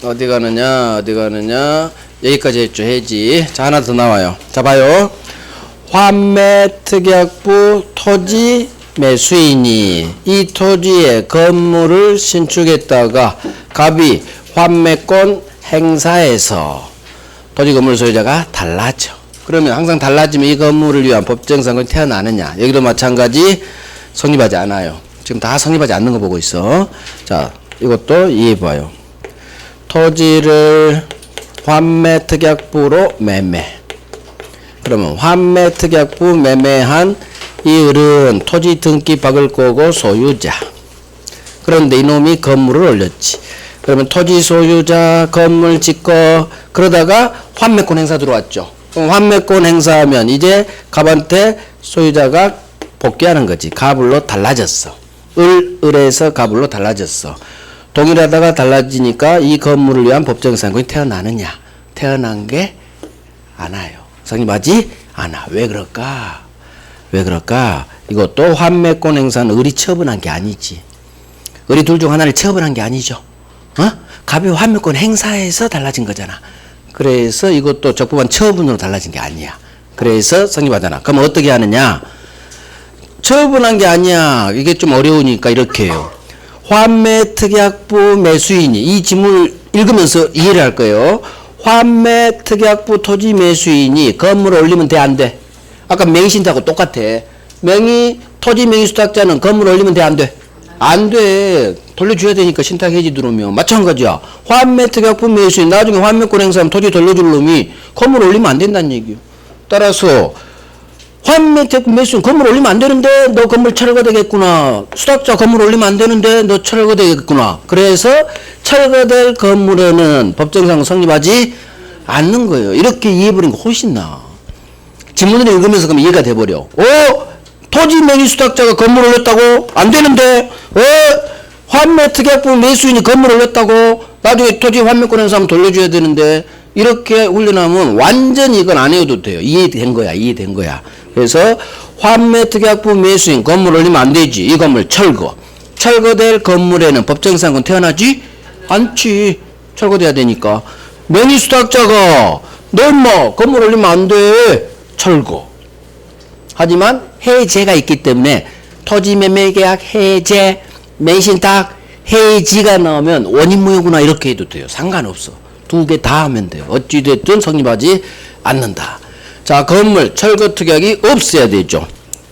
어디 가느냐, 어디 가느냐. 여기까지 했죠, 해지. 자, 하나 더 나와요. 자, 봐요. 환매특약부 토지 매수인이 이 토지에 건물을 신축했다가 갑이 환매권 행사해서 토지 건물 소유자가 달라져. 그러면 항상 달라지면 이 건물을 위한 법정상권이 태어나느냐. 여기도 마찬가지 성립하지 않아요. 지금 다 성립하지 않는 거 보고 있어. 자, 이것도 이해해봐요. 토지를 환매특약부로 매매. 그러면 환매특약부 매매한 이 을은 토지 등기 박을 거고 소유자. 그런데 이놈이 건물을 올렸지. 그러면 토지 소유자 건물 짓고 그러다가 환매권 행사 들어왔죠. 그럼 환매권 행사하면 이제 갑한테 소유자가 복귀하는 거지. 갑을로 달라졌어. 을에서 갑을로 달라졌어. 동일하다가 달라지니까 이 건물을 위한 법정상권이 태어나느냐? 태어난 게 않아요. 성립하지 않아. 왜 그럴까? 왜 그럴까? 이것도 환매권 행사는 을이 처분한 게 아니지. 을이 둘 중 하나를 처분한 게 아니죠. 갑이 환매권 행사해서 달라진 거잖아. 그래서 이것도 적법한 처분으로 달라진 게 아니야. 그래서 성립하잖아. 그럼 어떻게 하느냐? 처분한 게 아니야. 이게 좀 어려우니까 이렇게 해요. 환매특약부 매수인이 이 지문을 읽으면서 이해를 할 거예요. 환매특약부 토지 매수인이 건물을 올리면 돼, 안 돼? 아까 명의신탁하고 똑같아. 토지 명의수탁자는 건물을 올리면 돼, 안 돼? 안 돼. 돌려줘야 되니까 신탁 해지 들어오면. 마찬가지야. 환매특약부 매수인 나중에 환매권 행사하면 토지 돌려줄 놈이 건물 올리면 안 된다는 얘기요. 따라서 환매특약부 매수인 건물 올리면 안 되는데 너 건물 철거되겠구나. 수탁자 건물 올리면 안 되는데 너 철거되겠구나. 그래서 철거될 건물에는 법정상 성립하지 않는 거예요. 이렇게 이해해버리는 거 훨씬 나아. 지문을 읽으면서 그럼 이해가 돼버려. 토지 명의 수탁자가 건물 올렸다고? 안 되는데? 환매특약부 매수인이 건물 올렸다고? 나중에 토지 환매권 행사하면 돌려줘야 되는데? 이렇게 훈련하면 완전히 이건 안 해도 돼요. 이해된 거야. 이해된 거야. 그래서 환매특약부 매수인 건물 올리면 안 되지. 이 건물 철거. 철거될 건물에는 법정상권 태어나지 않지. 철거돼야 되니까. 명의수탁자가 너 인마 건물 올리면 안 돼. 철거. 하지만 해제가 있기 때문에 토지매매계약 해제, 맹신탁 해지가 나오면 원인무효구나 이렇게 해도 돼요. 상관없어. 두 개 다 하면 돼요. 어찌됐든 성립하지 않는다. 자, 건물 철거 특약이 없어야 되죠.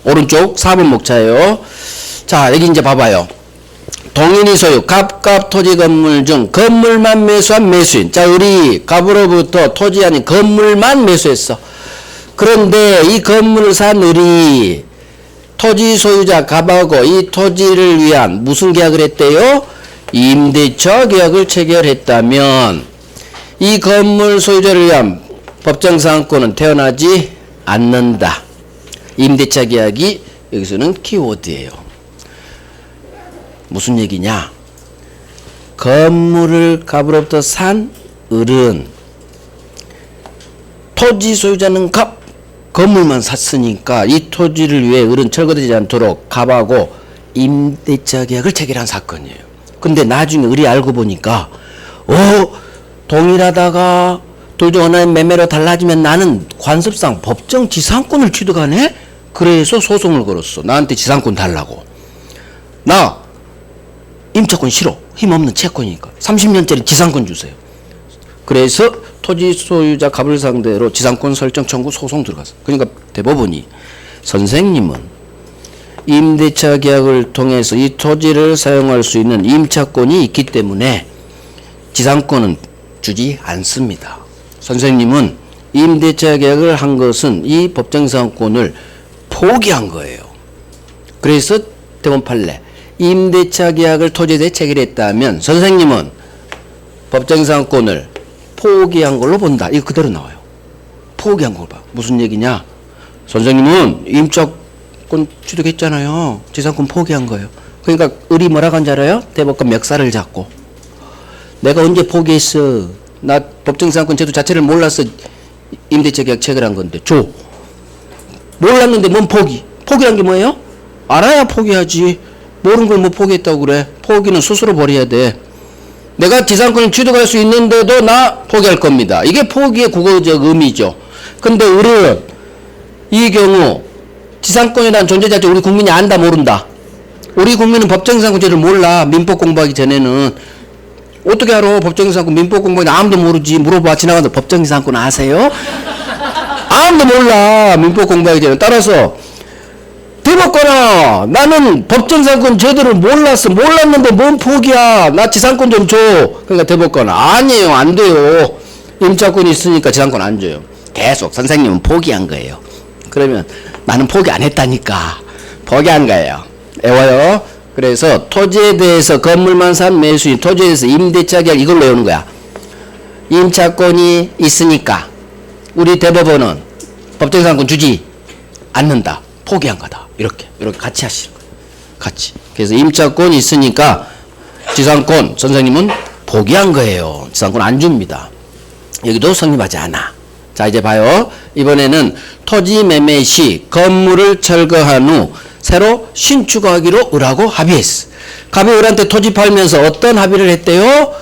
오른쪽 4번 목차예요. 자, 여기 이제 봐봐요. 동인이 소유 갑 토지 건물 중 건물만 매수한 매수인. 자, 우리 갑으로부터 토지 아닌 건물만 매수했어. 그런데 이 건물을 산 을이 토지 소유자 갑하고 이 토지를 위한 무슨 계약을 했대요? 임대차 계약을 체결했다면 이 건물 소유자를 위한 법정상권은 태어나지 않는다. 임대차 계약이 여기서는 키워드예요. 무슨 얘기냐? 건물을 갑으로부터 산 을은 토지 소유자는 갑, 건물만 샀으니까 이 토지를 위해 을은 철거되지 않도록 갑하고 임대차 계약을 체결한 사건이에요. 근데 나중에 을이 알고 보니까 동일하다가 둘 중 하나의 매매로 달라지면 나는 관습상 법정 지상권을 취득하네? 그래서 소송을 걸었어. 나한테 지상권 달라고. 나 임차권 싫어. 힘없는 채권이니까. 30년짜리 지상권 주세요. 그래서 토지 소유자 갑을 상대로 지상권 설정 청구 소송 들어갔어. 그러니까 대법원이 선생님은 임대차 계약을 통해서 이 토지를 사용할 수 있는 임차권이 있기 때문에 지상권은 주지 않습니다. 선생님은 임대차 계약을 한 것은 이 법정지상권을 포기한 거예요. 그래서 대법원 판례 임대차 계약을 토지에 대해 체결했다면 선생님은 법정지상권을 포기한 걸로 본다. 이거 그대로 나와요. 포기한 걸 봐. 무슨 얘기냐? 선생님은 임차권 취득했잖아요. 지상권 포기한 거예요. 그러니까 을이 뭐라고 한 줄 알아요? 대법관 멱살을 잡고. 내가 언제 포기했어? 나 법정지상권 제도 자체를 몰라서 임대차 계약 체결한 건데 줘. 몰랐는데 뭔 포기? 포기란 게 뭐예요? 알아야 포기하지. 모르는 걸 뭐 포기했다고 그래. 포기는 스스로 버려야 돼. 내가 지상권을 취득할 수 있는데도 나 포기할 겁니다. 이게 포기의 국어적 의미죠. 근데 우리는 이 경우 지상권이라는 존재 자체 우리 국민이 안다 모른다. 우리 국민은 법정지상권제를 몰라. 민법 공부하기 전에는. 어떻게 알아? 법정지상권 민법 공부하기 아무도 모르지. 물어봐. 지나가서 법정지상권 아세요? 아무도 몰라. 민법 공부하기 전에. 따라서 대법관아, 나는 법정지상권 제도를 몰랐는데 뭔 포기야. 나 지상권 좀 줘. 그러니까 대법관아, 아니에요, 안 돼요. 임차권이 있으니까 지상권 안 줘요. 계속 선생님은 포기한 거예요. 그러면 나는 포기 안 했다니까. 포기한 거예요. 외워요. 그래서 토지에 대해서 건물만 산 매수인, 토지에 대해서 임대차 계약 이걸 외우는 거야. 임차권이 있으니까 우리 대법원은 법정지상권 주지 않는다. 포기한 거다. 이렇게 같이 하시는 거예요. 같이. 그래서 임차권이 있으니까 지상권 선생님은 포기한 거예요. 지상권 안 줍니다. 여기도 성립하지 않아. 자, 이제 봐요. 이번에는 토지 매매 시 건물을 철거한 후 새로 신축하기로 을하고 합의했어. 갑이 을한테 토지 팔면서 어떤 합의를 했대요?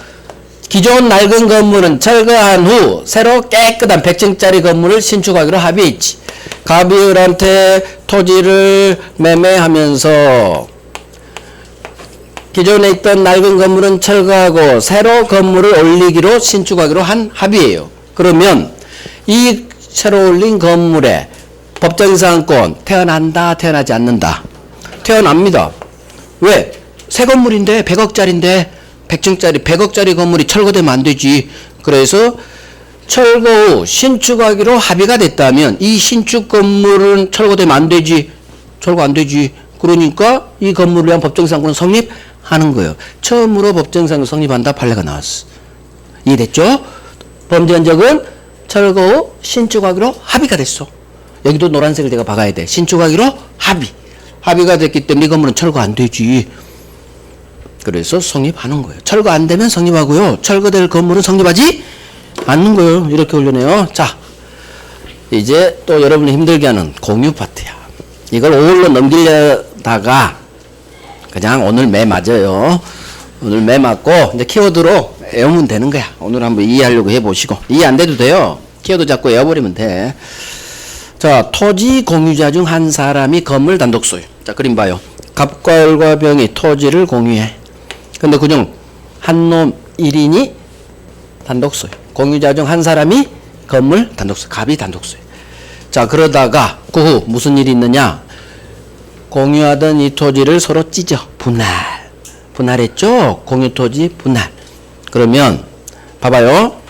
기존 낡은 건물은 철거한 후 새로 깨끗한 100층짜리 건물을 신축하기로 합의했지. 갑이 을한테 토지를 매매하면서 기존에 있던 낡은 건물은 철거하고 새로 건물을 올리기로 신축하기로 한 합의예요. 그러면 이 새로 올린 건물에 법정지상권 태어난다, 태어나지 않는다? 태어납니다. 왜? 새 건물인데 100억짜리인데 100층짜리 100억짜리 건물이 철거되면 안 되지. 그래서 철거 후 신축하기로 합의가 됐다면 이 신축 건물은 철거되면 안 되지. 철거 안 되지. 그러니까 이 건물을 위한 법정지상권은 성립하는 거예요. 처음으로 법정지상권 성립한다 판례가 나왔어. 이해됐죠? 범죄 흔적은 철거 후 신축하기로 합의가 됐어. 여기도 노란색을 제가 박아야 돼. 신축하기로 합의가 됐기 때문에 이 건물은 철거 안 되지. 그래서 성립하는 거예요. 철거 안 되면 성립하고요. 철거될 건물은 성립하지 않는 거예요. 이렇게 올려내요. 자, 이제 또 여러분이 힘들게 하는 공유 파트야. 이걸 5월로 넘기려다가 그냥 오늘 매 맞아요. 오늘 매 맞고 이제 키워드로 외우면 되는 거야. 오늘 한번 이해하려고 해보시고. 이해 안 돼도 돼요. 키워드 잡고 외워버리면 돼. 자, 토지 공유자 중 한 사람이 건물 단독 소유. 자, 그림 봐요. 갑과 을과 병이 토지를 공유해. 근데 그중 한 놈 1인이 단독 소유. 공유자 중 한 사람이 건물 단독 소유. 갑이 단독 소유. 자, 그러다가 그 후 무슨 일이 있느냐? 공유하던 이 토지를 서로 찢어. 분할했죠? 공유 토지 분할. 그러면 봐봐요.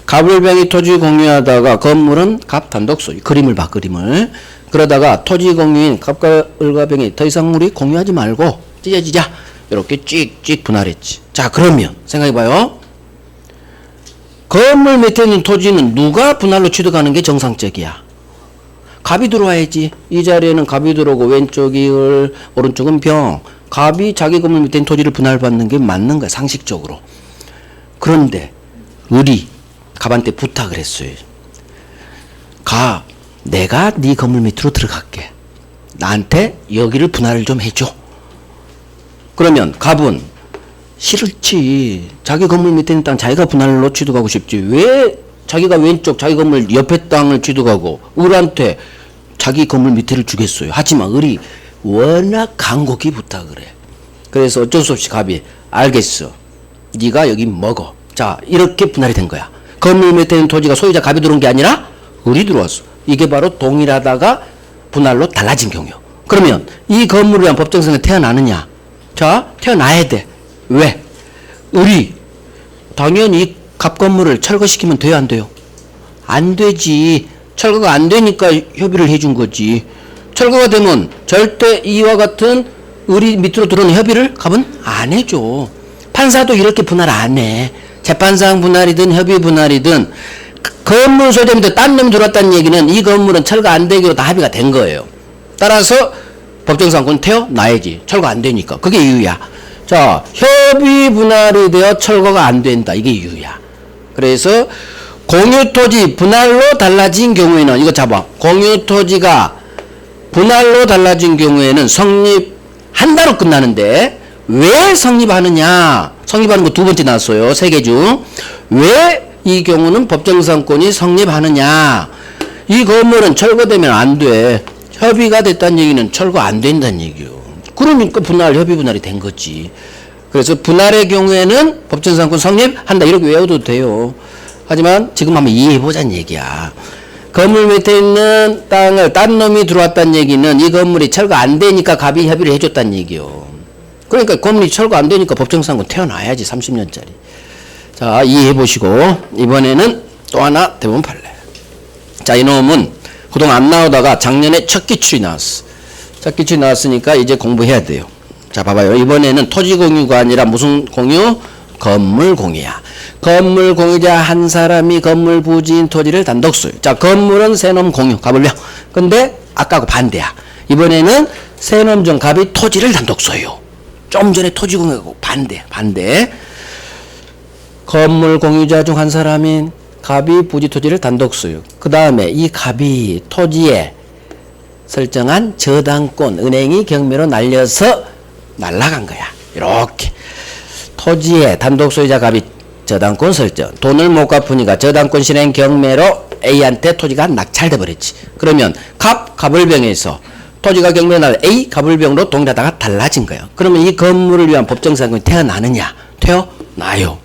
갑을병이 토지 공유하다가 건물은 갑 단독 소유. 그림을 봐, 그림을. 그러다가 토지 공유인 갑과 을과 병이 더 이상 우리 공유하지 말고 찢어지자. 이렇게 찍찍 분할했지. 자, 그러면 생각해봐요. 건물 밑에 있는 토지는 누가 분할로 취득하는 게 정상적이야? 갑이 들어와야지. 이 자리에는 갑이 들어오고 왼쪽이 을, 오른쪽은 병. 갑이 자기 건물 밑에 있는 토지를 분할받는 게 맞는 거야, 상식적으로. 그런데 을이 갑한테 부탁을 했어요. 갑, 내가 네 건물 밑으로 들어갈게. 나한테 여기를 분할을 좀 해줘. 그러면 갑은 싫지. 자기 건물 밑에 있는 땅 자기가 분할로 취득하고 싶지. 왜 자기가 왼쪽 자기 건물 옆에 땅을 취득하고 을한테 자기 건물 밑에를 주겠어요. 하지만 을이 워낙 간곡히 부탁을 해. 그래서 어쩔 수 없이 갑이 알겠어. 네가 여기 먹어. 자, 이렇게 분할이 된 거야. 건물 밑에 있는 토지가 소유자 갑이 들어온 게 아니라 을이 들어왔어. 이게 바로 동일하다가 분할로 달라진 경우요. 그러면 이 건물을 위한 법정성이 태어나느냐? 자, 태어나야 돼. 왜? 을이 당연히 갑 건물을 철거시키면 돼요, 안 돼요? 안 되지. 철거가 안 되니까 협의를 해준 거지. 철거가 되면 절대 이와 같은 을이 밑으로 들어오는 협의를 갑은 안 해줘. 판사도 이렇게 분할 안 해. 재판상 분할이든 협의 분할이든 건물 소유자한테 딴 놈이 들어왔다는 얘기는 이 건물은 철거 안 되기로 다 합의가 된 거예요. 따라서 법정상권 태어나야지. 철거 안 되니까. 그게 이유야. 자, 협의 분할이 되어 철거가 안 된다. 이게 이유야. 그래서 공유토지 분할로 달라진 경우에는 이거 잡아. 공유토지가 분할로 달라진 경우에는 성립한다로 끝나는데 왜 성립하느냐? 성립하는 거 두 번째 나왔어요. 세 개 중. 왜 이 경우는 법정상권이 성립하느냐? 이 건물은 철거되면 안 돼. 협의가 됐다는 얘기는 철거 안 된다는 얘기요. 그러니까 협의 분할이 된 거지. 그래서 분할의 경우에는 법정상권 성립한다. 이렇게 외워도 돼요. 하지만 지금 한번 이해해보자는 얘기야. 건물 밑에 있는 땅을 딴 놈이 들어왔다는 얘기는 이 건물이 철거 안 되니까 갑이 협의를 해줬다는 얘기요. 그러니까 건물이 철거 안 되니까 법정상권 태어나야지. 30년짜리. 자, 이해해보시고 이번에는 또 하나 대법원 판례. 자, 이놈은 그동안 안 나오다가 작년에 첫 기출이 나왔어. 첫 기출이 나왔으니까 이제 공부해야 돼요. 자, 봐봐요. 이번에는 토지 공유가 아니라 무슨 공유? 건물 공유야. 건물 공유자 한 사람이 건물 부지인 토지를 단독 소유. 자, 건물은 세놈 공유, 갑을병. 근데 아까하고 반대야. 이번에는 세놈 중 갑이 토지를 단독 소유. 좀 전에 토지 공유하고 반대. 건물 공유자 중 한 사람인 갑이 부지 토지를 단독 소유. 그 다음에 이 갑이 토지에 설정한 저당권, 은행이 경매로 날려서 날라간 거야. 이렇게. 토지에 단독 소유자 갑이 저당권 설정. 돈을 못 갚으니까 저당권 실행 경매로 A한테 토지가 낙찰돼 버렸지. 그러면 갑을병에서 토지가 경매로 날 A 갑을병으로 동일하다가 달라진 거예요. 그러면 이 건물을 위한 법정상권이 태어나느냐? 태어나요.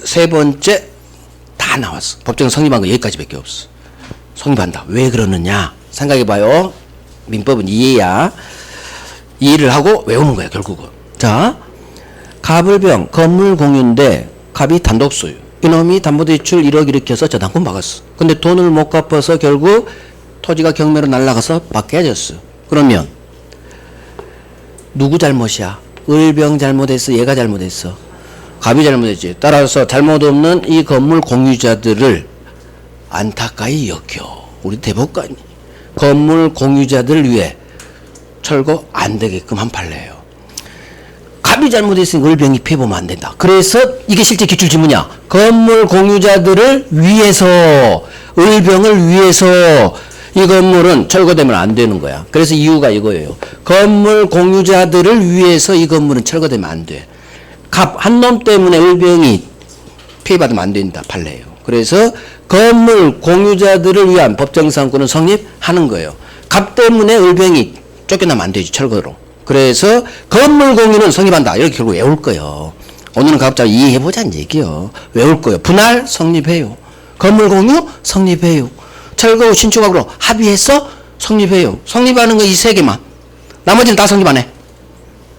세 번째 다 나왔어. 법정 성립한 거 여기까지밖에 없어. 성립한다. 왜 그러느냐? 생각해봐요. 민법은 이해야. 이해를 하고 외우는 거야 결국은. 자, 갑을병 건물 공유인데 갑이 단독 소유. 이놈이 담보대출 1억 일으켜서 저당권 박았어. 근데 돈을 못 갚아서 결국 토지가 경매로 날아가서 받게 해줬어. 그러면 누구 잘못이야? 을병 잘못했어? 얘가 잘못했어? 갑이 잘못했지. 따라서 잘못 없는 이 건물 공유자들을 안타까이 여겨. 우리 대법관이 건물 공유자들을 위해 철거 안 되게끔 한 판례예요. 갑이 잘못했으니까 을병이 피해보면 안 된다. 그래서 이게 실제 기출지문이야. 건물 공유자들을 위해서, 을병을 위해서 이 건물은 철거되면 안 되는 거야. 그래서 이유가 이거예요. 건물 공유자들을 위해서 이 건물은 철거되면 안 돼. 갑 한 놈 때문에 을병이 피해받으면 안 된다 판례예요. 그래서 건물 공유자들을 위한 법정상권은 성립하는 거예요. 갑 때문에 을병이 쫓겨나면 안 되지 철거로. 그래서 건물 공유는 성립한다. 이렇게 결국 외울 거예요. 오늘은 각자 이해해보자는 얘기요. 외울 거예요. 분할 성립해요. 건물 공유 성립해요. 철거 후 신축하고 합의해서 성립해요. 성립하는 거 이 세 개만. 나머지는 다 성립 안 해.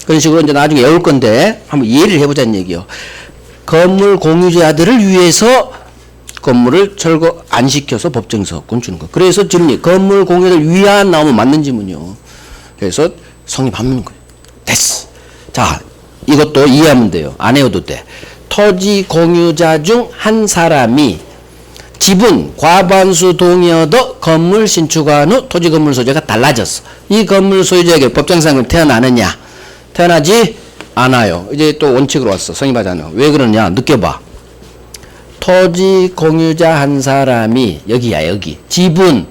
그런 식으로 이제 나중에 외울 건데 한번 이해를 해보자는 얘기요. 건물 공유자들을 위해서 건물을 철거 안 시켜서 법정서권 주는 거. 그래서 질문이 건물 공유를 위한 나오면 맞는 지문이요. 그래서 성립하는 거예요. 됐어. 자, 이것도 이해하면 돼요. 안 외워도 돼. 토지 공유자 중 한 사람이 지분 과반수 동의 얻어 건물 신축한 후 토지 건물 소유자가 달라졌어. 이 건물 소유자에게 법정상권 태어나느냐? 태어나지 않아요. 이제 또 원칙으로 왔어. 성립하잖아. 왜 그러냐? 느껴봐. 토지 공유자 한 사람이 여기야 여기. 지분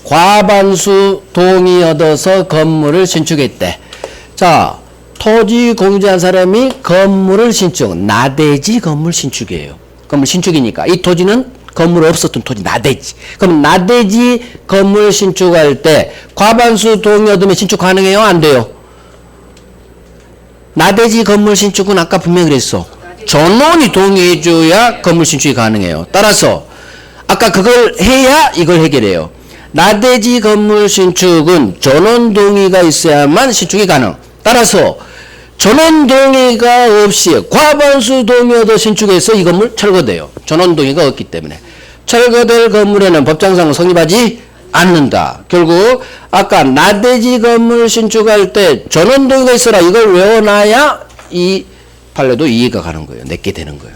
과반수 동의 얻어서 건물을 신축했대. 자, 토지 공유자 한 사람이 건물을 신축. 나대지 건물 신축이에요. 건물 신축이니까. 이 토지는 건물 없었던 토지 나대지. 그럼 나대지 건물 신축할 때 과반수 동의 얻으면 신축 가능해요? 안 돼요? 나대지 건물 신축은 아까 분명히 그랬어. 전원이 동의해줘야 건물 신축이 가능해요. 따라서 아까 그걸 해야 이걸 해결해요. 나대지 건물 신축은 전원 동의가 있어야만 신축이 가능. 따라서 전원 동의가 없이 과반수 동의 얻어 신축해서 이 건물 철거돼요. 전원 동의가 없기 때문에. 철거될 건물에는 법정상은 성립하지 않는다. 결국 아까 나대지 건물 신축할 때 전원 동의가 있어라. 이걸 외워놔야 이 판례도 이해가 가는 거예요. 내게 되는 거예요.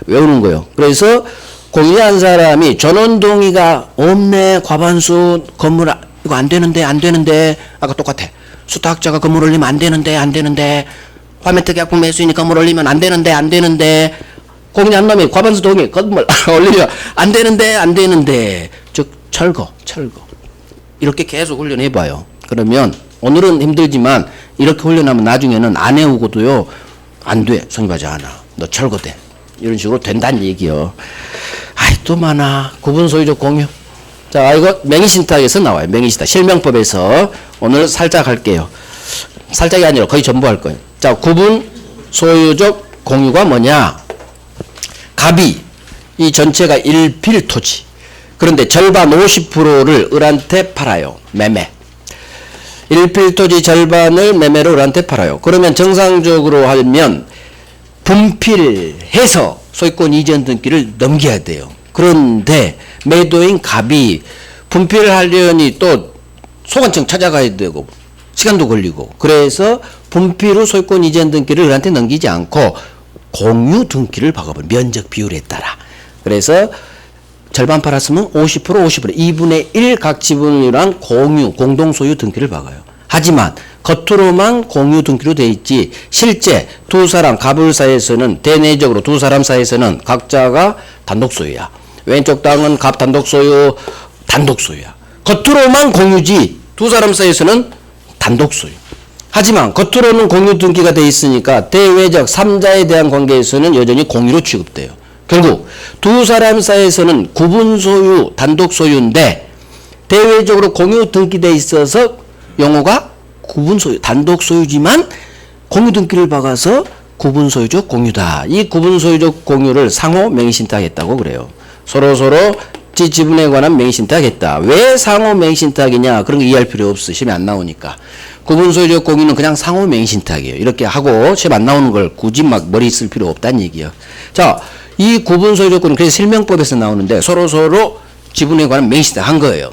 외우는 거예요. 그래서 공유한 사람이 전원 동의가 없네. 과반수 건물 이거 안 되는데 아까 똑같아. 수탁자가 건물 올리면 안 되는데 화매특약품 매수인이 건물 올리면 안 되는데 공유한 놈이 과반수 동의 건물 올리면 안 되는데 즉 철거 이렇게 계속 훈련해봐요. 그러면 오늘은 힘들지만 이렇게 훈련하면 나중에는 안 해오고도요, 안 돼. 성립하지 않아. 너 철거돼. 이런 식으로 된다는 얘기요. 아이, 또 많아. 구분 소유적 공유. 자, 이거 맹신탁에서 나와요. 맹신탁. 실명법에서 오늘 살짝 할게요. 살짝이 아니라 거의 전부 할 거예요. 자, 구분 소유적 공유가 뭐냐? 갑이 이 전체가 1필토지. 그런데 절반 50%를 을한테 팔아요. 매매. 1필토지 절반을 매매로 을한테 팔아요. 그러면 정상적으로 하면 분필해서 소유권 이전 등기를 넘겨야 돼요. 그런데 매도인 갑이 분필을 하려니 또 소관청 찾아가야 되고 시간도 걸리고, 그래서 분필 후 소유권 이전 등기를 을한테 넘기지 않고 공유 등기를 박아버려. 면적 비율에 따라. 그래서 절반 팔았으면 50%, 2분의 1 각 지분이랑 공유, 공동소유 등기를 박아요. 하지만 겉으로만 공유 등기로 돼 있지 실제 두 사람 갑을 사이에서는, 대내적으로 두 사람 사이에서는 각자가 단독 소유야. 왼쪽 땅은 갑 단독 소유, 단독 소유야. 겉으로만 공유지 두 사람 사이에서는 단독 소유. 하지만 겉으로는 공유 등기가 돼 있으니까 대외적 3자에 대한 관계에서는 여전히 공유로 취급돼요. 결국 두 사람 사이에서는 구분 소유, 단독 소유인데 대외적으로 공유 등기돼 있어서 용어가 구분 소유, 단독 소유지만 공유 등기를 박아서 구분 소유적 공유다. 이 구분 소유적 공유를 상호 맹신탁했다고 그래요. 서로서로 지분에 관한 맹신탁했다. 왜 상호 맹신탁이냐? 그런 거 이해할 필요 없어. 시험에 안 나오니까. 구분 소유적 공유는 그냥 상호 맹신탁이에요. 이렇게 하고 시험 안 나오는 걸 굳이 막 머리 쓸 필요 없다는 얘기예요. 자, 이 구분 소유적 공유는 그래서 실명법에서 나오는데 서로서로 지분에 관한 맹신탁 한 거예요.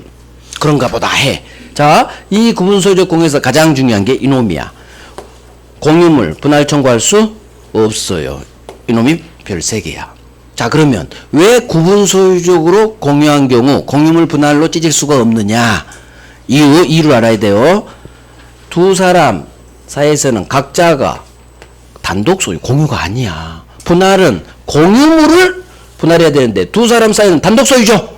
그런가 보다 해. 자, 이 구분 소유적 공유에서 가장 중요한 게 이놈이야. 공유물 분할 청구할 수 없어요. 이놈이 별 3개야. 자, 그러면 왜 구분 소유적으로 공유한 경우 공유물 분할로 찢을 수가 없느냐? 이유를 알아야 돼요. 두 사람 사이에서는 각자가 단독 소유, 공유가 아니야. 분할은 공유물을 분할해야 되는데 두 사람 사이는 단독 소유죠.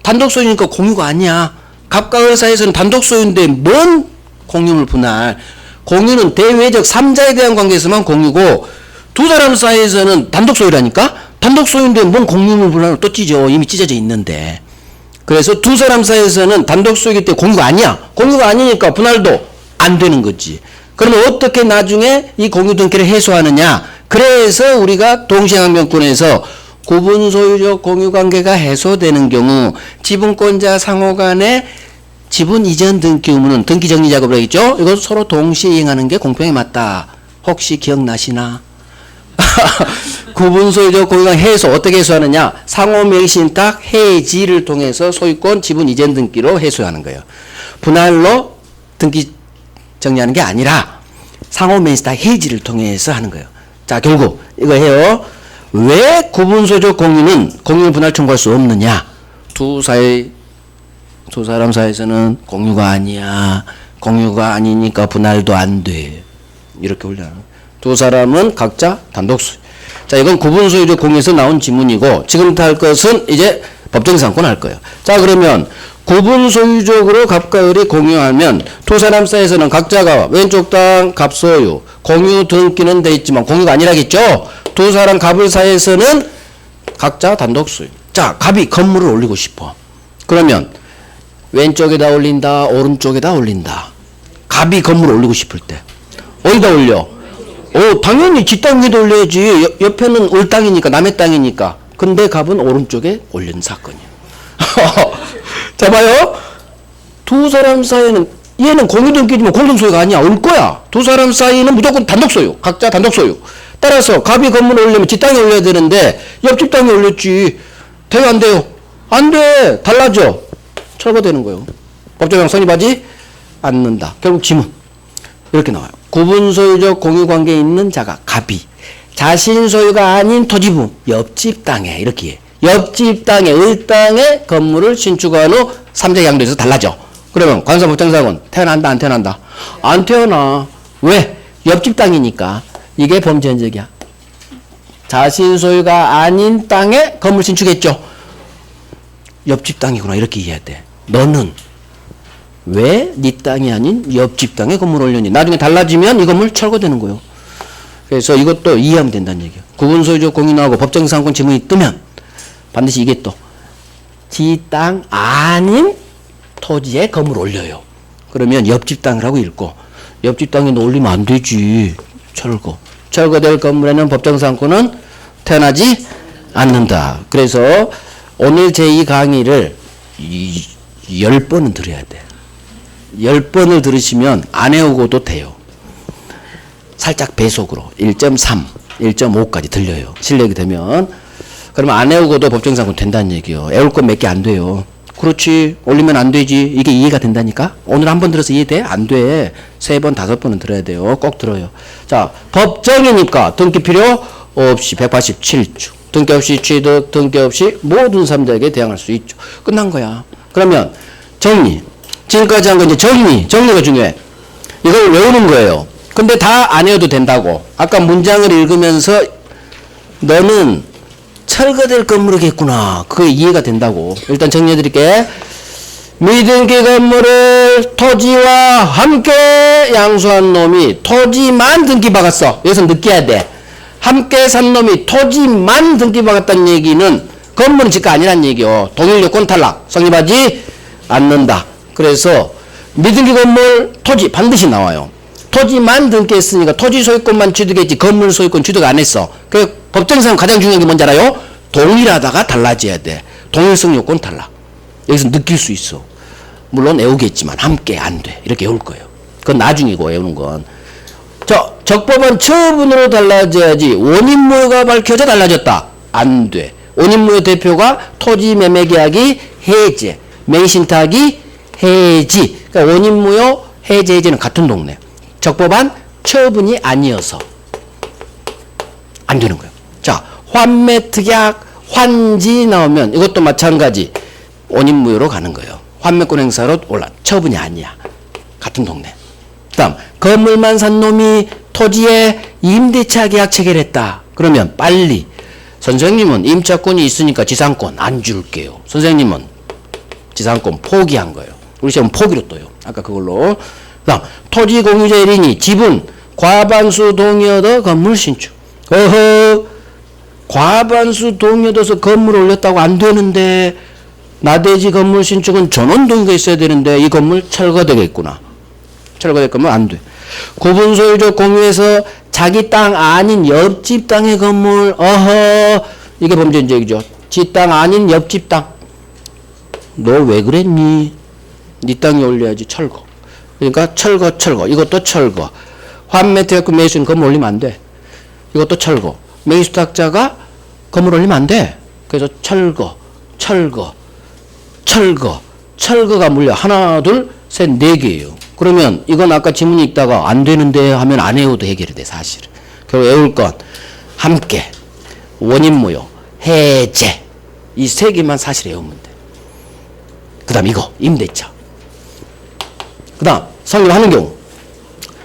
단독 소유니까 공유가 아니야. 갑과 을 사이에서는 단독 소유인데 뭔 공유물 분할. 공유는 대외적 3자에 대한 관계에서만 공유고 두 사람 사이에서는 단독 소유라니까. 단독 소유인데 뭔 공유물 분할로 또 찢어. 이미 찢어져 있는데. 그래서 두 사람 사이에서는 단독 소유이기 때문에 공유가 아니야. 공유가 아니니까 분할도 안 되는 거지. 그러면 어떻게 나중에 이 공유 등기를 해소하느냐? 그래서 우리가 동시행항변권에서 구분 소유적 공유 관계가 해소되는 경우 지분권자 상호 간의 지분 이전 등기 의무는 등기 정리 작업을 하겠죠? 이거 서로 동시에 이행하는 게 공평에 맞다. 혹시 기억나시나? 구분 소유적 공유 관계 해소 어떻게 해소하느냐? 상호 맹신탁 해지를 통해서 소유권 지분 이전 등기로 해소하는 거예요. 분할로 등기 정리하는 게 아니라 상호 맹신탁 해지를 통해서 하는 거예요. 자, 결국 이거 해요. 왜 구분 소유적 공유는 공유 분할 청구할 수 없느냐? 두 사람 사이에서는 공유가 아니야. 공유가 아니니까 분할도 안 돼. 이렇게 훈련하는 거예요. 두 사람은 각자 단독 소유. 자, 이건 구분 소유적 공유에서 나온 지문이고 지금부터 할 것은 이제 법정 상권 할 거예요. 자, 그러면 구분 소유적으로 갑과 을이 공유하면 두 사람 사이에서는 각자가 왼쪽 땅 갑 소유, 공유 등기는 돼 있지만 공유가 아니라겠죠? 두 사람 갑을 사이에서는 각자 단독 소유. 자, 갑이 건물을 올리고 싶어. 그러면 왼쪽에다 올린다, 오른쪽에다 올린다. 갑이 건물을 올리고 싶을 때 어디다 올려? 당연히 지 땅 위에다 올려야지. 옆에는 을 땅이니까, 남의 땅이니까. 근데 갑은 오른쪽에 올린 사건이야. 자, 봐요. 두 사람 사이에는 얘는 공유 등기지만 공동 소유가 아니야. 을 거야. 두 사람 사이는 무조건 단독 소유. 각자 단독 소유. 따라서 갑이 건물을 올리면 지 땅에 올려야 되는데 옆집 땅에 올렸지. 돼요, 안 돼요? 안 돼. 달라져. 철거되는 거예요. 법정형 성립하지 않는다. 결국 지문 이렇게 나와요. 구분 소유적 공유 관계에 있는 자가 갑이 자신 소유가 아닌 토지부 옆집 땅에 이렇게 해. 옆집 땅에 을 땅에 건물을 신축한 후 3자 양도에서 달라져. 그러면 관사법정상은 태어난다 안 태어난다? 안 태어나. 왜? 옆집 땅이니까. 이게 범죄행적이야. 자신 소유가 아닌 땅에 건물 신축했죠. 옆집 땅이구나 이렇게 이해해야 돼. 너는 왜 네 땅이 아닌 옆집 땅에 건물 올렸니? 나중에 달라지면 이 건물 철거되는 거예요. 그래서 이것도 이해하면 된다는 얘기예요. 구분소유적 공유 나오고 법정상권 지문이 뜨면 반드시 이게 또 지 땅 아닌 토지에 건물 올려요. 그러면 옆집 땅이라고 읽고 옆집 땅에 올리면 안 되지. 철거. 철거될 건물에는 법정상권은 태어나지 않는다. 그래서 오늘 제 이 강의를 10번은 들어야 돼. 10번을 들으시면 안 외우고도 돼요. 살짝 배속으로 1.3, 1.5까지 들려요. 실력이 되면. 그러면 안 외우고도 법정상권 된다는 얘기예요. 외울 건 몇 개 안 돼요. 그렇지. 올리면 안 되지. 이게 이해가 된다니까? 오늘 한 번 들어서 이해돼? 안 돼. 3번, 5번은 들어야 돼요. 꼭 들어요. 자, 법정이니까 등기 필요 없이 187주. 등기 없이 취득, 등기 없이 모든 삼자에게 대항할 수 있죠. 끝난 거야. 그러면 정리. 지금까지 한 건 이제 정리가 중요해. 이걸 외우는 거예요. 근데 다 안 외워도 된다고. 아까 문장을 읽으면서 너는 철거될 건물이겠구나. 그게 이해가 된다고. 일단 정리해 드릴게. 미등기 건물을 토지와 함께 양수한 놈이 토지만 등기 박았어. 여기서 느껴야 돼. 함께 산 놈이 토지만 등기 박았다는 얘기는 건물은 지가 아니란 얘기요. 동일 요건 탈락. 성립하지 않는다. 그래서 미등기 건물 토지 반드시 나와요. 토지만 등기했으니까 토지 소유권만 취득했지 건물 소유권 취득 안 했어. 그 법정상 가장 중요한 게 뭔지 알아요? 동일하다가 달라져야 돼. 동일성 요건 탈락. 여기서 느낄 수 있어. 물론 외우겠지만 함께 안 돼. 이렇게 외울 거예요. 그건 나중이고 외우는 건. 적법한 처분으로 달라져야지 원인무효가 밝혀져 달라졌다. 안 돼. 원인무효 대표가 토지 매매 계약이 해제, 맹신탁이 해지. 그러니까 원인무효, 해제, 해제는 같은 동네. 적법한 처분이 아니어서 안 되는 거예요. 자, 환매 특약, 환지 나오면 이것도 마찬가지 원인무효로 가는 거예요. 환매권 행사로 올라. 처분이 아니야. 같은 동네. 그 다음 건물만 산 놈이 토지에 임대차 계약 체결했다. 그러면 빨리 선생님은 임차권이 있으니까 지상권 안 줄게요. 선생님은 지상권 포기한 거예요. 우리 시험은 포기로 떠요. 아까 그걸로. 그 다음 토지 공유자 1인이 지분 과반수 동의 얻어 건물 신축. 과반수 동의 얻어서 건물 올렸다고 안 되는데 나대지 건물 신축은 전원 동의가 있어야 되는데 이 건물 철거되겠구나. 철거될 거면 안 돼. 구분소유적 공유에서 자기 땅 아닌 옆집 땅의 건물. 이게 범죄인적이죠. 지 땅 아닌 옆집 땅. 너 왜 그랬니? 네 땅에 올려야지. 철거. 그러니까 철거. 이것도 철거. 환매특약금 매수인 건물 올리면 안 돼. 이것도 철거. 매수탁자가 건물 올리면 안 돼. 그래서 철거가 물려. 하나, 둘, 셋, 4개예요. 그러면 이건 아까 지문이 있다가 안 되는데 하면 안 외워도 해결이 돼, 사실은. 결국 외울 건 함께, 원인무효, 해제. 이 3개만 사실 외우면 돼. 그 다음 이거, 임대차. 그 다음, 성립하는 경우.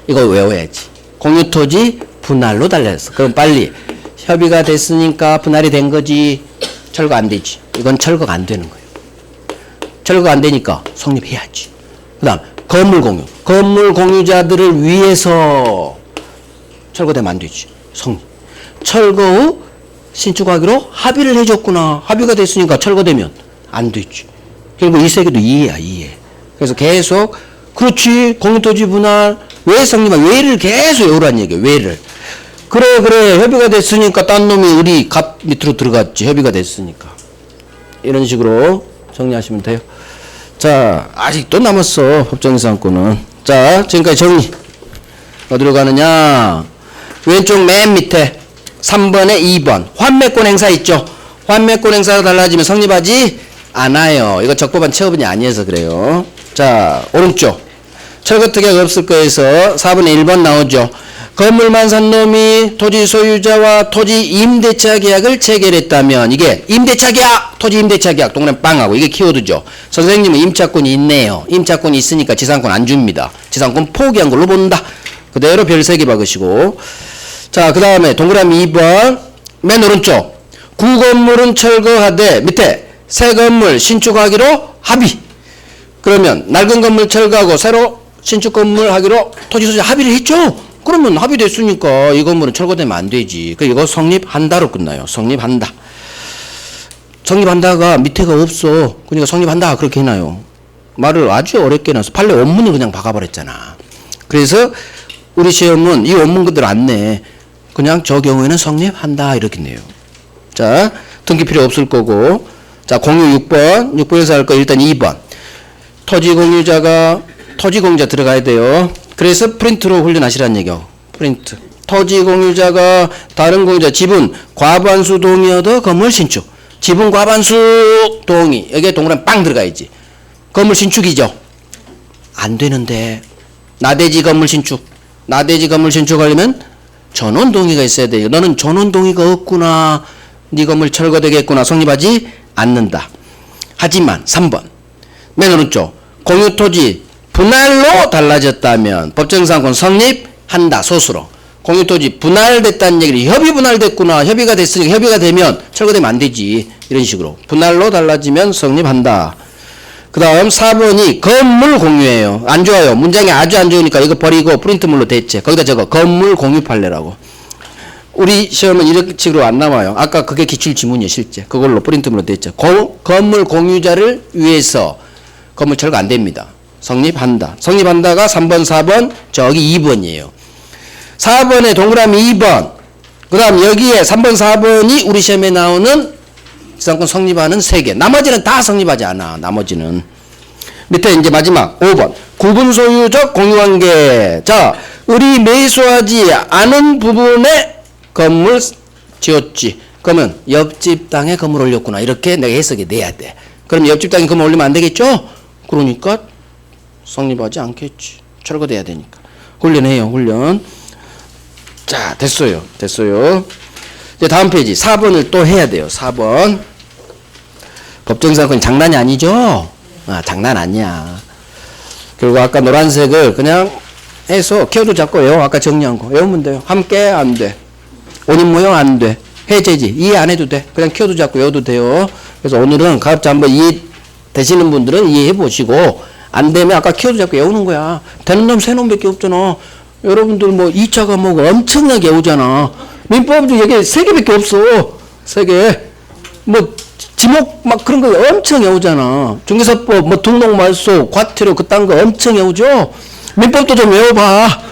이거 외워야지. 공유토지 분할로 달렸어. 그럼 빨리 협의가 됐으니까 분할이 된 거지. 철거 안 되지. 이건 철거가 안 되는 거예요. 철거 안 되니까 성립해야지. 그 다음 건물 공유. 건물 공유자들을 위해서 철거되면 안 되지. 성립. 철거 후 신축하기로 합의를 해줬구나. 합의가 됐으니까 철거되면 안 되지. 결국 이 3개도 이해야, 이해. 그래서 계속 그렇지. 공유토지 분할 왜 성립하? 왜를 계속 외우라는 얘기예요. 왜를. 그래 협의가 됐으니까 딴 놈이 우리 값 밑으로 들어갔지. 협의가 됐으니까. 이런 식으로 정리하시면 돼요. 자, 아직도 남았어. 법정이상권은. 자, 지금까지 정리. 어디로 가느냐. 왼쪽 맨 밑에 3번에 2번 환매권 행사 있죠. 환매권 행사가 달라지면 성립하지 않아요. 이거 적법한 처분이 아니어서 그래요. 자, 오른쪽 철거특약 없을 거에서 4번에 1번 나오죠. 건물만 산 놈이 토지 소유자와 토지 임대차 계약을 체결했다면 이게 임대차 계약, 토지 임대차 계약 동그라미 빵하고 이게 키워드죠. 선생님은 임차권이 있네요. 임차권이 있으니까 지상권 안 줍니다. 지상권 포기한 걸로 본다. 그대로 별 3개 박으시고. 자, 그 다음에 동그라미 2번 맨 오른쪽 구건물은 철거하되 밑에 새 건물 신축하기로 합의. 그러면 낡은 건물 철거하고 새로 신축 건물 하기로 토지소유자 합의를 했죠. 그러면 합의됐으니까 이 건물은 철거되면 안 되지. 그 이거 성립한다로 끝나요. 성립한다. 성립한다가 밑에가 없어. 그러니까 성립한다 그렇게 해놔요. 말을 아주 어렵게 해놔서 판례 원문을 그냥 박아버렸잖아. 그래서 우리 시험은 이 원문 그대로 안 내. 그냥 저 경우에는 성립한다 이렇게 내요. 자, 등기 필요 없을 거고. 자, 공유 6번. 6번에서 할 거 일단 2번. 토지 공유자 들어가야 돼요. 그래서 프린트로 훈련하시라는 얘기요. 프린트. 토지 공유자가 다른 공유자 지분 과반수 동의하더 건물 신축. 지분 과반수 동의. 여기에 동그라미 빵 들어가야지. 건물 신축이죠. 안 되는데. 나대지 건물 신축. 나대지 건물 신축하려면 전원 동의가 있어야 돼요. 너는 전원 동의가 없구나. 네 건물 철거되겠구나. 성립하지 않는다. 하지만 3번. 맨 오른쪽. 공유토지 분할로 달라졌다면 법정상권 성립한다. 소수로. 공유토지 분할됐다는 얘기를 협의 분할됐구나. 협의가 됐으니까 협의가 되면 철거되면 안 되지. 이런 식으로. 분할로 달라지면 성립한다. 그 다음 4번이 건물 공유예요. 안 좋아요. 문장이 아주 안 좋으니까 이거 버리고 프린트물로 대체. 거기다 적어. 건물 공유 판례라고. 우리 시험은 이런 식으로 안 나와요. 아까 그게 기출 지문이에요. 실제. 그걸로 프린트물로 대체. 건물 공유자를 위해서 건물 철거 안 됩니다. 성립한다. 성립한다가 3번, 4번, 저기 2번이에요. 4번에 동그라미 2번. 그 다음 여기에 3번, 4번이 우리 시험에 나오는 지상권 성립하는 3개. 나머지는 다 성립하지 않아. 나머지는. 밑에 이제 마지막 5번. 구분 소유적 공유관계. 자, 우리 매수하지 않은 부분에 건물 지었지. 그러면 옆집 땅에 건물 올렸구나. 이렇게 내가 해석이 돼야 돼. 그럼 옆집 땅에 건물 올리면 안 되겠죠? 그러니까 성립하지 않겠지. 철거돼야 되니까. 훈련해요. 훈련. 자, 됐어요. 이제 다음 페이지 4번을 또 해야 돼요. 4번. 법정사건 장난이 아니죠? 장난 아니야. 그리고 아까 노란색을 그냥 해서 키워드 잡고 외워. 아까 정리한 거. 외우면 돼요. 함께 안 돼. 원인 모형 안 돼. 해제지. 이해 안 해도 돼. 그냥 키워드 잡고 외워도 돼요. 그래서 오늘은 가급적 한번 이해되시는 분들은 이해해 보시고 안 되면 아까 키워드 잡고 외우는 거야. 되는 놈 세 놈밖에 없잖아. 여러분들 뭐 2차 과목 엄청나게 외우잖아. 민법도 여기 3개밖에 없어. 3개. 뭐 지목 막 그런 거 엄청 외우잖아. 중개사법 뭐 등록 말소 과태료 그딴 거 엄청 외우죠. 민법도 좀 외워봐.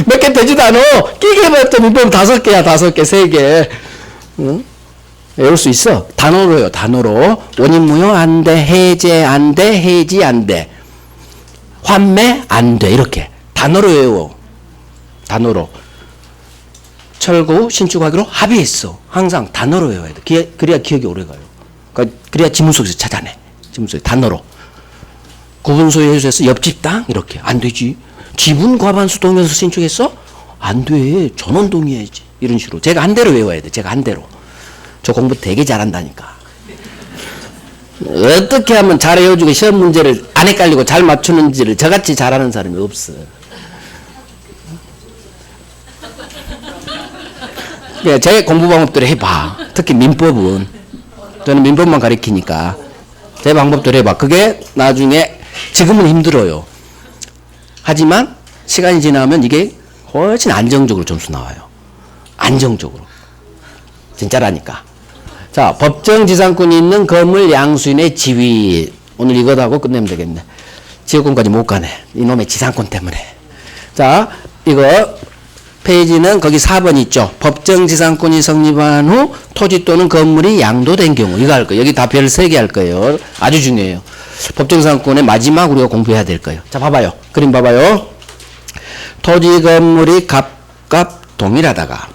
몇 개 되지도 않아. 끼게 해봤자 민법 5개야. 5개 3개. 응? 외울 수 있어. 단어로요. 단어로. 원인무효 안 돼. 해제 안 돼. 해지 안 돼. 환매 안 돼. 이렇게 단어로 외워. 단어로. 철거 후 신축하기로 합의했어. 항상 단어로 외워야 돼. 그래야 기억이 오래가요. 그래야 지문 속에서 찾아내. 지문 속에 단어로. 구분 소유 해소해서 옆집 땅 이렇게 안 되지. 지분 과반수 동의해서 신축했어? 안 돼. 전원 동의해야지. 이런 식으로. 제가 한 대로 외워야 돼. 제가 한 대로. 저 공부 되게 잘한다니까. 어떻게 하면 잘 외워주고 시험 문제를 안 헷갈리고 잘 맞추는지를 저같이 잘하는 사람이 없어. 제 공부 방법대로 해봐. 특히 민법은. 저는 민법만 가르치니까. 제 방법대로 해봐. 그게 나중에 지금은 힘들어요. 하지만 시간이 지나면 이게 훨씬 안정적으로 점수 나와요. 안정적으로. 진짜라니까. 자, 법정지상권이 있는 건물 양수인의 지위. 오늘 이것 하고 끝내면 되겠네. 지역권까지 못 가네. 이놈의 지상권 때문에. 자, 이거 페이지는 거기 4번 있죠. 법정지상권이 성립한 후 토지 또는 건물이 양도된 경우. 이거 할 거예요. 여기 다 별 3개 할 거예요. 아주 중요해요. 법정지상권의 마지막 우리가 공부해야 될 거예요. 자, 봐봐요. 그림 봐봐요. 토지 건물이 값 동일하다가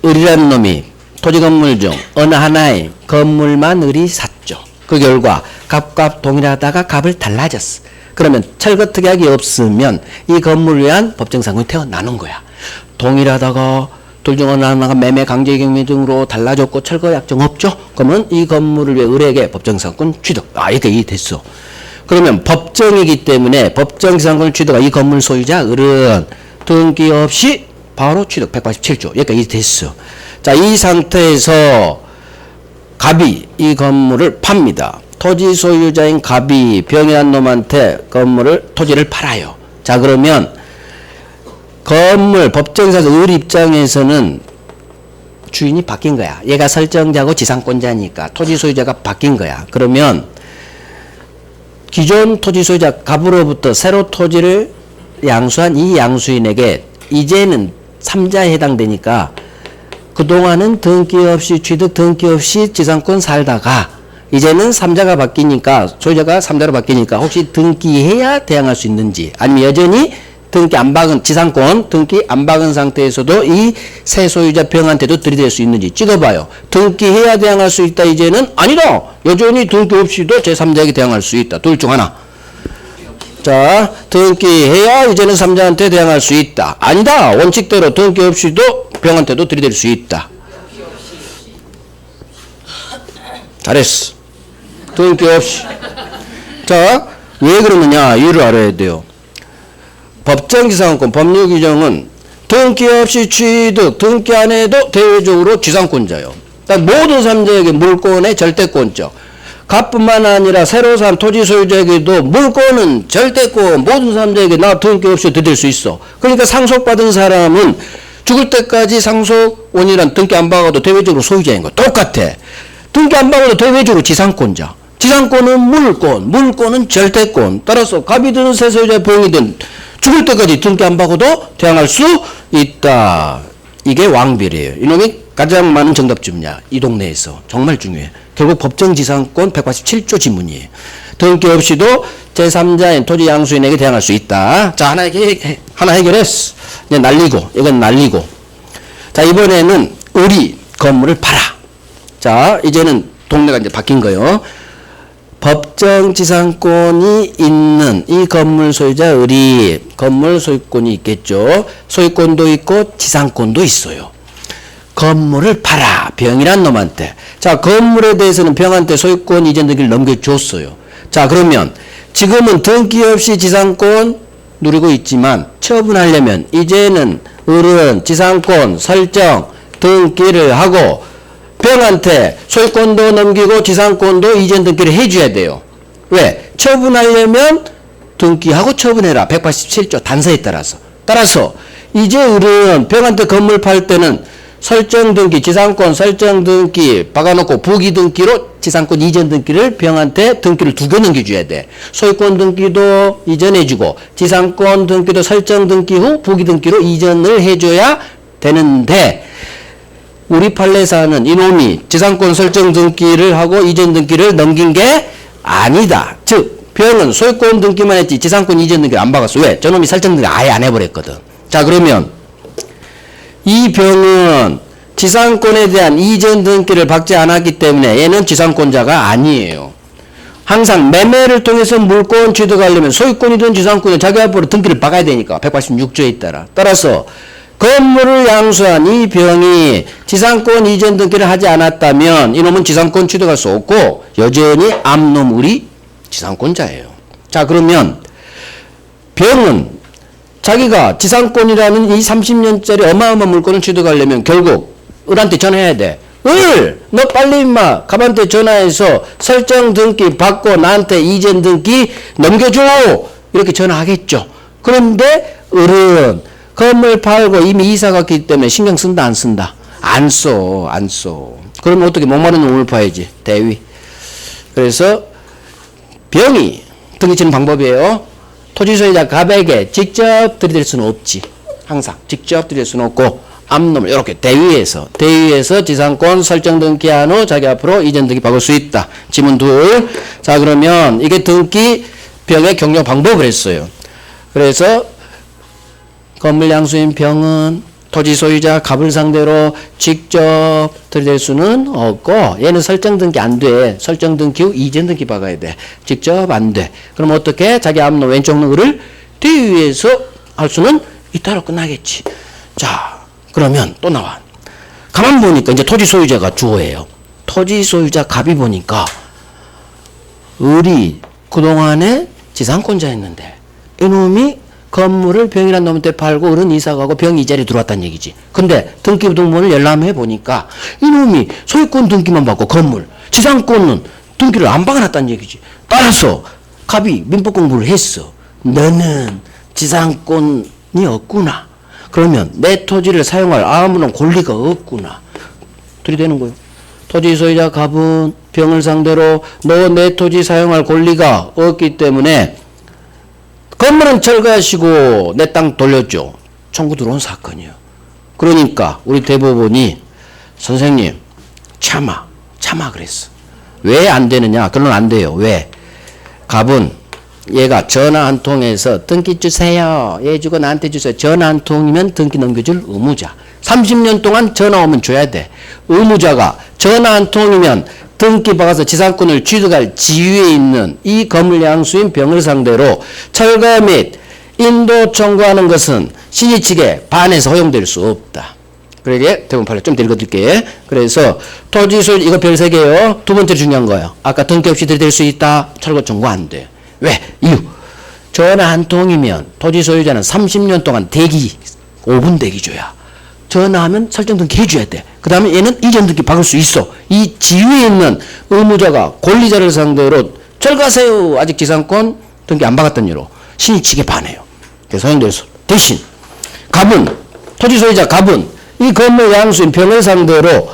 을이라는 놈이 토지 건물 중 어느 하나의 건물만 을이 샀죠. 그 결과 값 동일하다가 값을 달라졌어. 그러면 철거 특약이 없으면 이 건물을 위한 법정상권이 태어나는 거야. 동일하다가 둘 중 어느 하나가 매매, 강제 경매 등으로 달라졌고 철거 약정 없죠? 그러면 이 건물을 위해 을에게 법정지상권 취득. 이렇게 이해됐어. 그러면 법정이기 때문에 법정지상권 취득한 이 건물 소유자 을은 등기 없이 바로 취득 187조. 여기까지 이해됐어. 자, 이 상태에서 갑이 이 건물을 팝니다. 토지 소유자인 갑이 병이란 놈한테 토지를 팔아요. 자, 그러면 건물 법정에서 을 입장에서는 주인이 바뀐 거야. 얘가 설정자고 지상권자니까 토지 소유자가 바뀐 거야. 그러면 기존 토지 소유자 갑으로부터 새로 토지를 양수한 이 양수인에게 이제는 3자에 해당되니까 그동안은 등기 없이 취득, 등기 없이 지상권 살다가 이제는 3자가 바뀌니까 소유자가 3자로 바뀌니까 혹시 등기해야 대항할 수 있는지, 아니면 여전히 등기 안 박은 지상권 등기 안 박은 상태에서도 이 새 소유자 병한테도 들이댈 수 있는지 찍어봐요. 등기해야 대항할 수 있다. 이제는 아니다. 여전히 등기 없이도 제3자에게 대항할 수 있다. 둘 중 하나. 자, 등기해야 이제는 3자한테 대항할 수 있다. 아니다. 원칙대로 등기 없이도 병한테도 들이댈 수 있다. 잘했어. 등기 없이. 자, 왜 그러느냐 이유를 알아야 돼요. 법정지상권 법률 규정은 등기 없이 취득, 등기 안 해도 대외적으로 지상권자요. 그러니까 모든 3자에게 물권의 절대권적. 갑뿐만 아니라 새로 산 토지 소유자에게도 물권은 절대권, 모든 3자에게 나 등기 없이 들일 수 있어. 그러니까 상속받은 사람은 죽을 때까지 상속원이란 등기 안 박아도 대외적으로 소유자인 거 똑같아. 등기 안 박아도 대외적으로 지상권자. 지상권은 물권, 물권은 절대권. 따라서 갑이든 새 소유자 병이든 죽을 때까지 등기 안 박아도 대항할 수 있다. 이게 왕비례예요. 이놈이 가장 많은 정답쯤이야. 이 동네에서. 정말 중요해. 결국 법정지상권 187조 지문이에요. 등기 없이도 제3자인 토지 양수인에게 대항할 수 있다. 자, 하나 해결했어. 이제 날리고, 이건 날리고. 자, 이번에는 을이 건물을 팔아. 자, 이제는 동네가 이제 바뀐 거예요. 법정지상권이 있는 이 건물 소유자 을이 건물 소유권이 있겠죠. 소유권도 있고 지상권도 있어요. 건물을 팔아. 병이란 놈한테. 자, 건물에 대해서는 병한테 소유권 이전 등기를 넘겨줬어요. 자, 그러면 지금은 등기 없이 지상권 누리고 있지만 처분하려면 이제는 을은 지상권 설정 등기를 하고 병한테 소유권도 넘기고 지상권도 이전 등기를 해줘야 돼요. 왜? 처분하려면 등기하고 처분해라. 187조 단서에 따라서. 따라서 이제 을은 병한테 건물 팔 때는 설정 등기, 지상권 설정 등기 박아놓고 부기 등기로 지상권 이전 등기를 병한테 등기를 2개 넘겨줘야 돼. 소유권 등기도 이전해주고 지상권 등기도 설정 등기 후 부기 등기로 이전을 해줘야 되는데 우리 판례사는 이놈이 지상권 설정 등기를 하고 이전 등기를 넘긴 게 아니다. 즉 병은 소유권 등기만 했지 지상권 이전 등기를 안 박았어. 왜? 저놈이 설정 등기 아예 안 해버렸거든. 자, 그러면 이 병은 지상권에 대한 이전 등기를 박지 않았기 때문에 얘는 지상권자가 아니에요. 항상 매매를 통해서 물권 취득하려면 소유권이든 지상권이든 자기 앞으로 등기를 박아야 되니까 186조에 따라. 따라서 건물을 양수한 이 병이 지상권 이전 등기를 하지 않았다면 이놈은 지상권 취득할 수 없고 여전히 암놈 을이 지상권자예요. 자, 그러면 병은 자기가 지상권이라는 이 30년짜리 어마어마한 물건을 취득하려면 결국 을한테 전화해야 돼. 을! 너 빨리 임마 갑한테 전화해서 설정 등기 받고 나한테 이전 등기 넘겨줘! 이렇게 전화하겠죠. 그런데 을은 건물 팔고 이미 이사 갔기 때문에 신경 쓴다 안 쓴다? 안 써. 안 써. 그러면 어떻게 목마른 놈을 파야지. 대위. 그래서 병이 등기치는 방법이에요. 토지 소유자 갑에게 직접 들이댈 수는 없지. 항상 직접 들이댈 수는 없고 암놈을 이렇게 대위에서 지상권 설정 등기한 후 자기 앞으로 이전 등기 박을 수 있다. 지문 둘. 자, 그러면 이게 등기 병의 격려 방법을 했어요. 그래서 건물 양수인 병은 토지 소유자 갑을 상대로 직접 들이댈 수는 없고 얘는 설정 등기 안 돼. 설정 등기 후 이전 등기 박아야 돼. 직접 안 돼. 그럼 어떻게? 자기 앞놈 왼쪽 놈을 대위에서 할 수는 있다로 끝나겠지. 자, 그러면 또 나와. 가만 보니까 이제 토지 소유자가 주어예요. 토지 소유자 갑이 보니까 을이 그동안에 지상권자였는데 이놈이 건물을 병이란 놈한테 팔고 을은 이사가고 병이 이 자리에 들어왔다는 얘기지. 근데 등기부등본을 열람해 보니까 이놈이 소유권 등기만 받고 건물, 지상권은 등기를 안 박아놨다는 얘기지. 따라서 갑이 민법 공부를 했어. 너는 지상권이 없구나. 그러면 내 토지를 사용할 아무런 권리가 없구나. 들이대는 거예요. 토지 소유자 갑은 병을 상대로 너 내 토지 사용할 권리가 없기 때문에 건물은 철거하시고 내 땅 돌렸죠. 청구 들어온 사건이에요. 그러니까 우리 대법원이 선생님 참아 그랬어. 왜 안 되느냐? 결론 안 돼요. 왜? 갑은 얘가 전화 한 통해서 등기 주세요. 얘 주고 나한테 주세요. 전화 한 통이면 등기 넘겨줄 의무자. 30년 동안 전화 오면 줘야 돼. 의무자가 전화 한 통이면 등기 박아서 지상권을 취득할 지위에 있는 이 건물 양수인 병을 상대로 철거 및 인도 청구하는 것은 신의 측에 반해서 허용될 수 없다. 그러게 대법원 판례 좀 더 읽어드릴게. 그래서 토지 소유 이거 별 3개요. 두 번째 중요한 거예요. 아까 등기 없이 들이댈 수 있다. 철거 청구 안 돼. 왜? 이유. 전화 한 통이면 토지 소유자는 30년 동안 대기 5분 대기줘야. 전화하면 설정 등기 해줘야 돼. 그 다음에 얘는 이전 등기 박을 수 있어. 이 지위에 있는 의무자가 권리자를 상대로 철거하세요. 아직 지상권 등기 안 박았던 이유로 신의 측에 반해요. 그래서 허용될 수. 대신 갑은 토지 소유자 갑은 이 건물 양수인 병을 상대로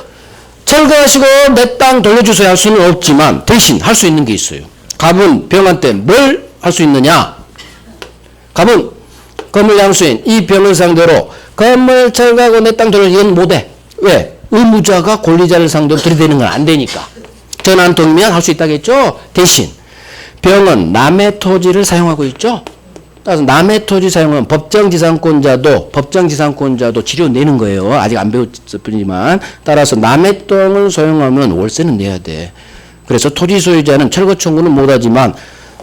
철거하시고 내 땅 돌려주세요 할 수는 없지만 대신 할 수 있는 게 있어요. 갑은 병한테 뭘 할 수 있느냐? 갑은 건물 양수인 이 병을 상대로 건물 철거하고 내 땅 돌려 이건 못해. 왜? 의무자가 권리자를 상대로 들이대는 건 안 되니까. 전화 한 통이면 할 수 있다겠죠? 대신 병은 남의 토지를 사용하고 있죠? 따라서 남의 토지 사용은 법정지상권자도 지료 내는 거예요. 아직 안 배웠을 뿐이지만. 따라서 남의 땅을 사용하면 월세는 내야 돼. 그래서 토지 소유자는 철거 청구는 못하지만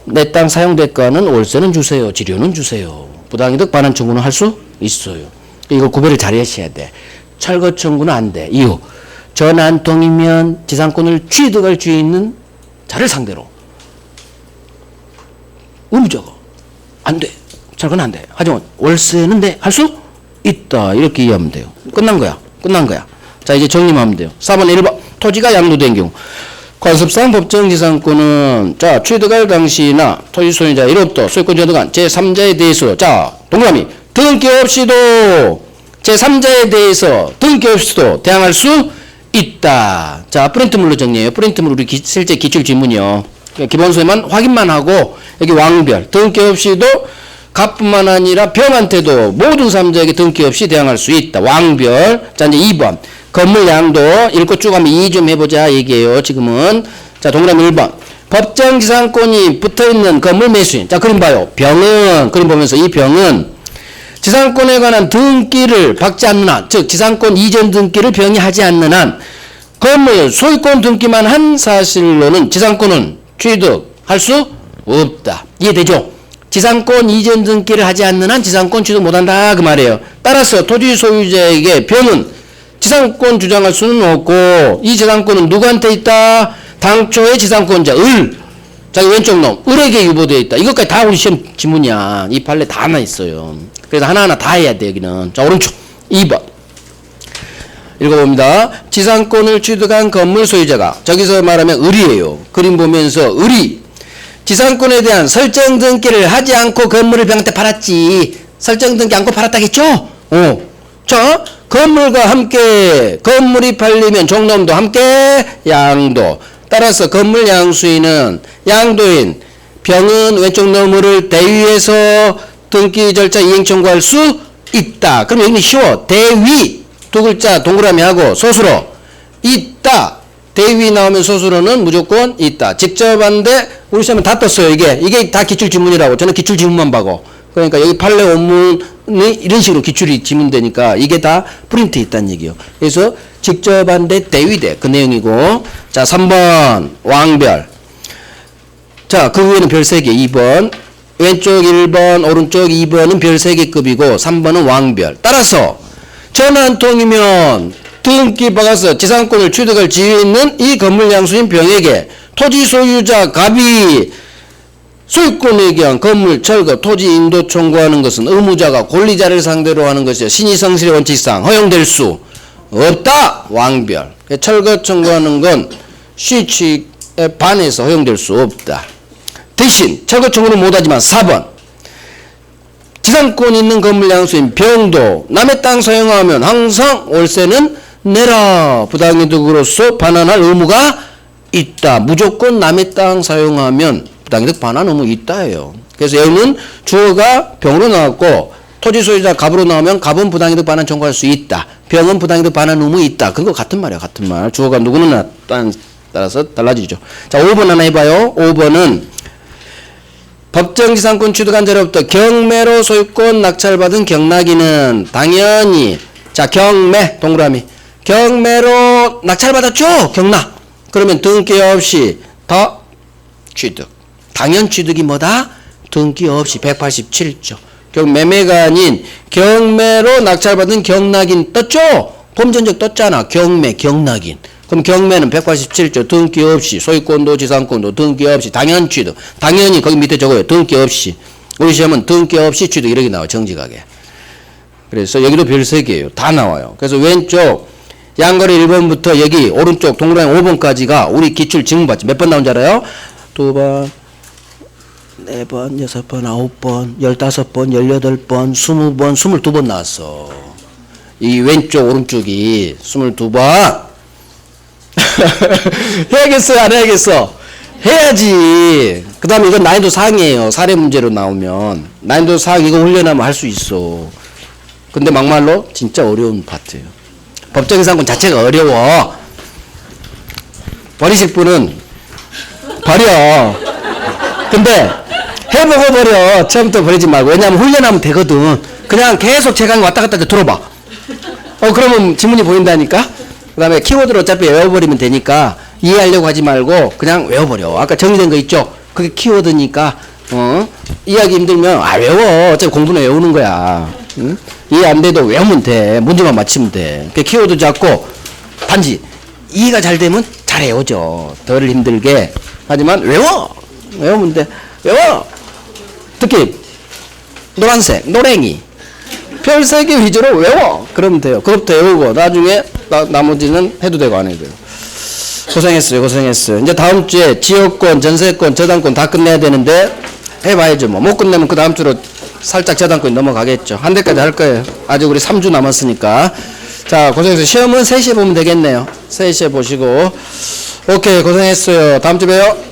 내 땅 사용 대가는 월세는 주세요. 지료는 주세요. 부당이득 반환 청구는 할 수 있어요. 이거 구별을 잘 하셔야 돼. 철거 청구는 안 돼. 이유. 전화 한 통이면 지상권을 취득할 수 있는 자를 상대로 의무자가 안 돼. 철거는 안 돼. 하지만 월세는 돼. 할 수 있다. 이렇게 이해하면 돼요. 끝난 거야. 자, 이제 정리하면 돼요. 4번 1번. 토지가 양도된 경우. 관습상 법정지상권은 자, 취득할 당시나 토지 소유자 1호도 소유권자 등한 제3자에 대해서 자, 동그라미 등기 없이도 제3자에 대해서 등기 없이도 대항할 수 있다. 자, 프린트물로 정리해요. 프린트물 우리 실제 기출 지문이요. 기본소에만 확인만 하고 여기 왕별 등기 없이도 갑뿐만 아니라 병한테도 모든 3자에게 등기 없이 대항할 수 있다. 왕별. 자, 이제 2번 건물 양도 읽고 쭉 하면 이해 좀 해보자 얘기예요. 지금은 자, 동그라미 1번 법정지상권이 붙어있는 건물 매수인. 자, 그림 봐요. 병은 그림 보면서 이 병은 지상권에 관한 등기를 받지 않는 한, 즉 지상권 이전 등기를 병이 하지 않는 한 건물 소유권 등기만 한 사실로는 지상권은 취득할 수 없다. 이해되죠? 지상권 이전 등기를 하지 않는 한 지상권 취득 못한다 그 말이에요. 따라서 토지 소유자에게 병은 지상권 주장할 수는 없고 이 지상권은 누구한테 있다? 당초의 지상권자 을 자기 왼쪽 놈 을에게 유보되어 있다. 이것까지 다 우리 시험 지문이야. 이 판례 다 하나 있어요. 그래서 하나하나 다 해야 돼 여기는. 자, 오른쪽 2번 읽어봅니다. 지상권을 취득한 건물 소유자가 저기서 말하면 을이에요. 그림 보면서 을이 지상권에 대한 설정 등기를 하지 않고 건물을 병한테 팔았지. 설정 등기 않고 팔았다겠죠? 자, 건물과 함께 건물이 팔리면 종놈도 함께 양도. 따라서 건물 양수인은 양도인 병은 왼쪽 놈을 대위에서 등기 절차 이행 청구할 수 있다. 그럼 여기는 쉬워. 대위 두 글자 동그라미 하고 소수로 있다. 대위 나오면 소수로는 무조건 있다. 직접 하는데 우리 시험은 다 떴어요. 이게 다 기출지문이라고. 저는 기출지문만 봐고. 그러니까 여기 판례 원문이 이런 식으로 기출이 지문되니까 이게 다 프린트 있다는 얘기예요. 그래서 직접 한데 대위대 그 내용이고. 자, 3번 왕별. 자, 그 위에는 별 3개 2번. 왼쪽 1번 오른쪽 2번은 별 3개급이고 3번은 왕별. 따라서 전화 한 통이면 등기 박아서 지상권을 취득할 지위에 있는 이 건물 양수인 병에게 토지 소유자 갑이 소유권에 의한 건물 철거 토지 인도 청구하는 것은 의무자가 권리자를 상대로 하는 것이요 신의성실의 원칙상 허용될 수 없다. 왕별. 철거 청구하는 건 시취 반해서 허용될 수 없다. 대신 철거청구는 못하지만 4번 지상권 있는 건물 양수인 병도 남의 땅 사용하면 항상 월세는 내라. 부당이득으로서 반환할 의무가 있다. 무조건 남의 땅 사용하면 부당이득 반환 의무 있다예요. 그래서 여기는 주어가 병으로 나왔고 토지 소유자 갑으로 나오면 갑은 부당이득 반환 청구할 수 있다. 병은 부당이득 반환 의무 있다. 그거 같은 말이야. 같은 말. 주어가 누구는 따라서 달라지죠. 자, 5번 하나 해봐요. 5번은 법정지상권 취득한 자로부터 경매로 소유권 낙찰받은 경락인은 당연히 자 경매 동그라미 경매로 낙찰받았죠. 경락. 그러면 등기 없이 더 취득. 당연 취득이 뭐다? 등기 없이 187조. 매매가 아닌 경매로 낙찰받은 경락인 떴죠? 범전적 떴잖아. 경매 경락인. 그럼 경매는 187조 등기 없이 소유권도 지상권도 등기 없이 당연 취득. 당연히 거기 밑에 적어요. 등기 없이. 우리 시험은 등기 없이 취득 이렇게 나와요. 정직하게. 그래서 여기도 별 3개예요. 다 나와요. 그래서 왼쪽 양거리 1번부터 여기 오른쪽 동그라미 5번까지가 우리 기출 지문받지. 몇 번 나온 줄 알아요? 2번, 4번, 6번, 9번, 15번, 18번, 20번, 22번 나왔어. 이 왼쪽 오른쪽이 22번. 해야겠어요? 안 해야겠어? 해야지. 그 다음에 이건 난이도 상이에요. 사례 문제로 나오면. 난이도 상 이거 훈련하면 할 수 있어. 근데 막말로 진짜 어려운 파트예요. 법정지상권 자체가 어려워. 버리실 분은 버려. 근데 해보고 버려. 처음부터 버리지 말고. 왜냐하면 훈련하면 되거든. 그냥 계속 제강 왔다 갔다 들어봐. 그러면 지문이 보인다니까? 그 다음에 키워드를 어차피 외워버리면 되니까 이해하려고 하지 말고 그냥 외워버려. 아까 정리된 거 있죠? 그게 키워드니까 이해하기 힘들면 외워. 어차피 공부는 외우는 거야. 응? 이해 안 돼도 외우면 돼. 문제만 맞히면 돼. 그 키워드 잡고 단지 이해가 잘 되면 잘 외워져. 덜 힘들게. 하지만 외우면 돼. 외워. 특히 노란색 노랭이 별 3개 위주로 외워. 그러면 돼요. 그것부터 외우고 나중에 나머지는 해도 되고 안 해도 되고. 고생했어요. 이제 다음 주에 지역권, 전세권, 저당권 다 끝내야 되는데 해봐야죠. 못 끝내면 그 다음 주로 살짝 저당권 넘어가겠죠. 한 대까지 할 거예요. 아직 우리 3주 남았으니까. 자, 고생했어요. 시험은 3시에 보면 되겠네요. 3시에 보시고. 오케이, 고생했어요. 다음 주에 봬요.